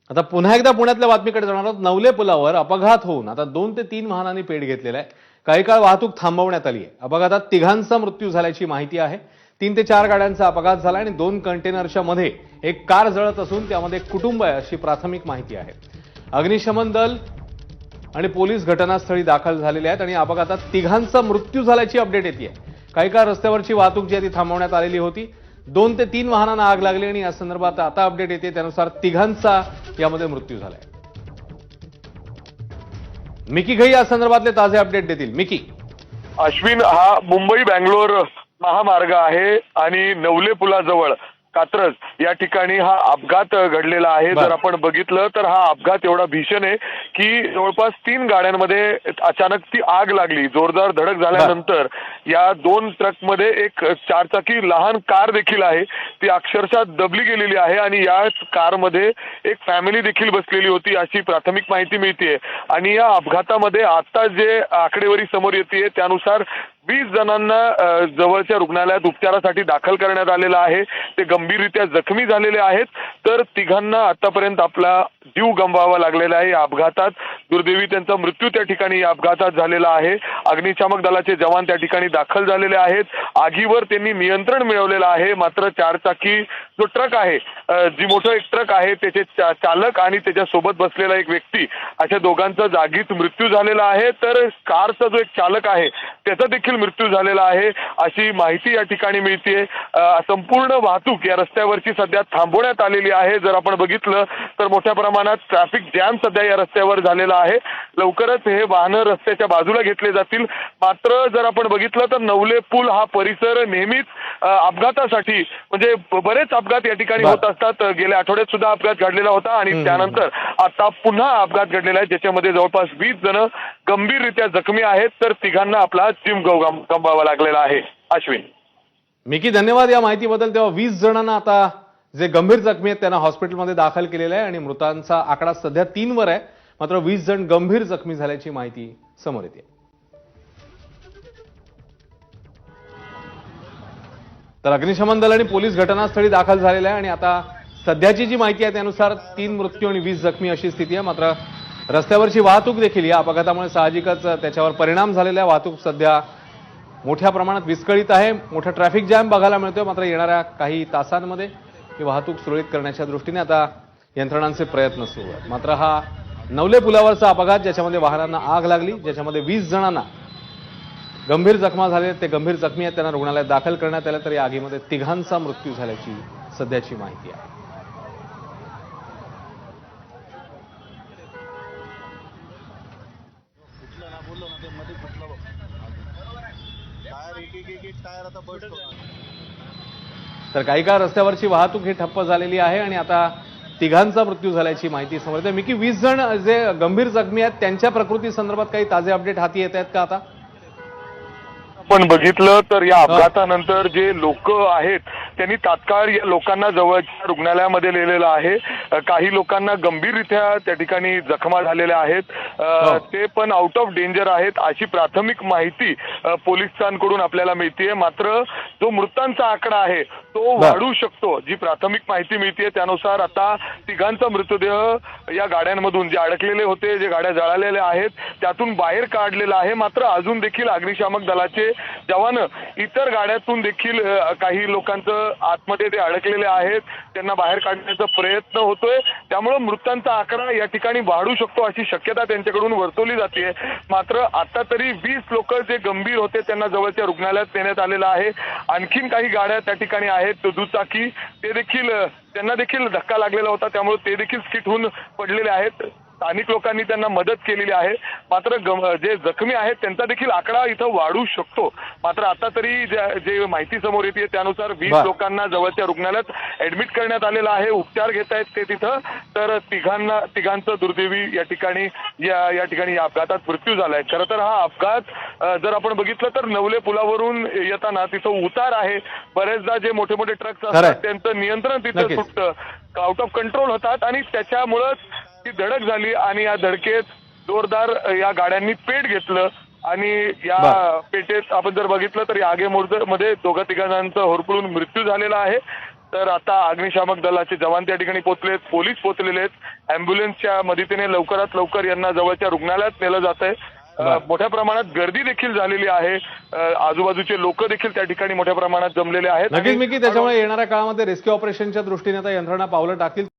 आता पुन्हा एकदा पुण्यातल्या बातमीकडे जाणार आहोत। नवले पुलावर अपघात होऊन आता 2 ते 3 वाहनांनी पेट घेतलेला आहे। काही काळ वाहतूक थांबवण्यात आली आहे। अपघातात तिघांचा मृत्यू झाल्याची माहिती आहे। 3 ते 4 गाड्यांचा अपघात झाला आणि 2 कंटेनरच्या मध्ये एक कार जळत असून त्यामध्ये एक कुटुंब आहे अशी प्राथमिक माहिती आहे। अग्निशमन दल आणि पोलीस घटनास्थळी दाखल झालेले आहेत आणि अपघातात तिघांचा मृत्यू झाल्याची अपडेट येते। काही काळ रस्त्यावरची वाहतूक जी आहे ती थांबवण्यात आलेली होती। 2 ते 3 वाहनांना आग लागली आणि या संदर्भात आता अपडेट येते त्यानुसार तिघांचा यामध्ये मृत्यू झालाय। मिकी घई या संदर्भातले ताजे अपडेट देतील। मिकी। अश्विन, हा मुंबई बंगलोर महामार्ग आहे आणि नवले पुलाजवळ कात्रज या ठिकाणी हा अपघात घडलेला आहे। जर आपण बघितलं तर हा अपघात एवढा भीषण आहे की जवळपास 3 गाड्यांमध्ये अचानक ती आग लागली। जोरदार धडक झाल्यानंतर या 2 ट्रकमध्ये एक 4 चाकी लहान कार देखील आहे, ती अक्षरशः दबली गेलेली आहे आणि या कारमध्ये एक फॅमिली देखील बसलेली होती अशी प्राथमिक माहिती मिळते। आणि या अपघातामध्ये आता जे आकडेवारी समोर येते त्यानुसार 20 जणांना जवळच्या रुग्णालयात उपचारासाठी दाखल करण्यात आलेलं आहे। ते गंभीररित्या जखमी झालेले आहेत, तर तिघांना आतापर्यंत आपला जीव गमवावा लागलेला आहे। या अपघातात दुर्दैवी त्यांचा मृत्यू त्या ठिकाणी या अपघातात झालेला आहे। अग्निशामक दलाचे जवान त्या ठिकाणी दाखल झालेले आहेत। आगीवर त्यांनी नियंत्रण मिळवलेलं आहे। मात्र 4 चाकी जो ट्रक आहे, जी मोठा एक ट्रक आहे, त्याचे चालक आणि त्याच्यासोबत बसलेला एक व्यक्ती अशा दोघांचा जागीच मृत्यू झालेला आहे। तर कारचा जो एक चालक आहे त्याचा देखील मृत्यू झालेला आहे अशी माहिती या ठिकाणी मिळते। संपूर्ण वाहतूक या रस्त्यावरची सध्या थांबवण्यात आलेली आहे। जर आपण बघितलं तर मोठ्या प्रमाणात ट्रॅफिक जॅम सध्या या रस्त्यावर झालेला आहे। लवकरच हे वाहनं रस्त्याच्या बाजूला घेतले जातील। मात्र जर आपण बघितलं तर नवले पूल हा परिसर नेहमीच अपघातासाठी म्हणजे बरेच अपघात या ठिकाणी होत असतात। गेल्या आठवड्यात सुद्धा अपघात घडलेला होता आणि त्यानंतर आता पुन्हा अपघात घडलेला आहे ज्याच्यामध्ये जवळपास 20 जण गंभीररित्या जखमी आहेत, तर तिघांना आपला जीव गमवावा लागलेला आहे। अश्विन। मिकी, धन्यवाद या माहितीबद्दल। तेव्हा 20 जणांना आता जे गंभीर जखमी आहेत त्यांना हॉस्पिटलमध्ये दाखल केलेलं आहे आणि मृतांचा आकडा सध्या 3 वर आहे। मात्र 20 जण गंभीर जखमी झाल्याची माहिती समोर येते। तर अग्निशमन दल आणि पोलीस घटनास्थळी दाखल झालेले आहे आणि आता सध्याची जी माहिती आहे त्यानुसार 3 मृत्यू आणि 20 जखमी अशी स्थिती आहे। मात्र रस्त्यावरची वाहतूक देखील या अपघातामुळे साहजिकच त्याच्यावर परिणाम झालेला आहे। वाहतूक सध्या मोठ्या प्रमाणात विस्कळीत आहे। मोठा ट्रॅफिक जॅम बघायला मिळतोय। मात्र येणाऱ्या काही तासांमध्ये ही वाहतूक सुरळीत करण्याच्या दृष्टीने आता यंत्रणांचे प्रयत्न सुरू आहेत। मात्र हा नवले पुलावरचा अपघात ज्याच्यामध्ये वाहनांना आग लागली, ज्याच्यामध्ये 20 जणांना गंभीर जखमा झाले, ते गंभीर जखमी आहेत, त्यांना रुग्णालयात दाखल करण्यात आलं। तर या आगीमध्ये तिघांचा मृत्यू झाल्याची सध्याची माहिती आहे। तर काही काळ रस्त्यावरची वाहतूक ही ठप्प झालेली आहे आणि आता तिघांचा मृत्यू झाल्याची माहिती समोर येते। मिकी, 20 जण जे गंभीर जखमी आहेत त्यांच्या प्रकृती संदर्भात काही ताजे अपडेट हाती येत आहेत का आता? आपण बघितलं तर या अपघातानंतर जे लोक आहेत त्यांनी तात्काळ या लोकांना जवळच्या रुग्णालयामध्ये नेलेलं आहे। काही लोकांना गंभीररित्या त्या ठिकाणी जखमा झालेल्या आहेत, ते पण आउट ऑफ डेंजर आहेत अशी प्राथमिक माहिती पोलिसांकडून आपल्याला मिळते। मात्र जो मृतांचा आकडा आहे तो वाढू शकतो। जी प्राथमिक माहिती मिळते त्यानुसार आता तिघांचा मृतदेह या गाड्यांमधून जे अडकलेले होते, जे गाड्या जळालेल्या आहेत त्यातून बाहेर काढलेला आहे। मात्र अजून देखील अग्निशामक दलाचे जवान इतर गाड्यातून देखील काही लोकांचं आतमध्ये ते अडकलेले आहेत, त्यांना बाहेर काढण्याचा प्रयत्न होतोय। त्यामुळे मृतांचा आकडा या ठिकाणी वाढू शकतो अशी शक्यता त्यांच्याकडून वर्तवली जाते। मात्र आता तरी 20 लोक जे गंभीर होते त्यांना जवळच्या रुग्णालयात नेण्यात आलेलं आहे। आणखीन काही गाड्या त्या ठिकाणी आहेत दुचाकी, ते देखील त्यांना देखील धक्का लागलेला होता, त्यामुळे ते देखील स्किट होऊन पडलेले आहेत। स्थानिक लोकांनी त्यांना मदत केलेली आहे। मात्र जे जखमी आहेत त्यांचा देखील आकडा इथं वाढू शकतो। मात्र आता तरी जे माहिती समोर येते त्यानुसार 20 लोकांना जवळच्या रुग्णालयात ऍडमिट करण्यात आलेलं आहे, उपचार घेत आहेत ते तिथं। तर तिघांचं दुर्दैवी या ठिकाणी या अपघातात मृत्यू झालाय। खरं तर हा अपघात जर आपण बघितलं तर नवले पुलावरून येताना तिथं उतार आहे, बरेचदा जे मोठे मोठे ट्रक्स असतात त्यांचं नियंत्रण तिथं सुटतं, आउट ऑफ कंट्रोल होतात आणि त्याच्यामुळेच ती धडक झाली आणि या धडकेत जोरदार या गाड्यांनी पेट घेतलं आणि या पेटेत आपण जर बघितलं तर या आगीमध्ये 2-3 जणांचा होरपळून मृत्यू झालेला आहे। तर आता अग्निशामक दलाचे जवान त्या ठिकाणी पोहोचलेत, पोलीस पोहोचलेले आहेत. अँब्युलन्सच्या मदतीने लवकरात लवकर यांना जवळच्या रुग्णालयात नेलं जात आहे. मोठ्या प्रमाणात गर्दी देखील झालेली आहे. आजूबाजूचे लोक देखील त्या ठिकाणी मोठ्या प्रमाणात जमलेले आहेत. नक्कीच मिकी, त्याच्यामुळे येणाऱ्या काळामध्ये रेस्क्यू ऑपरेशनच्या दृष्टीने आता यंत्रणा पावलं टाकतील.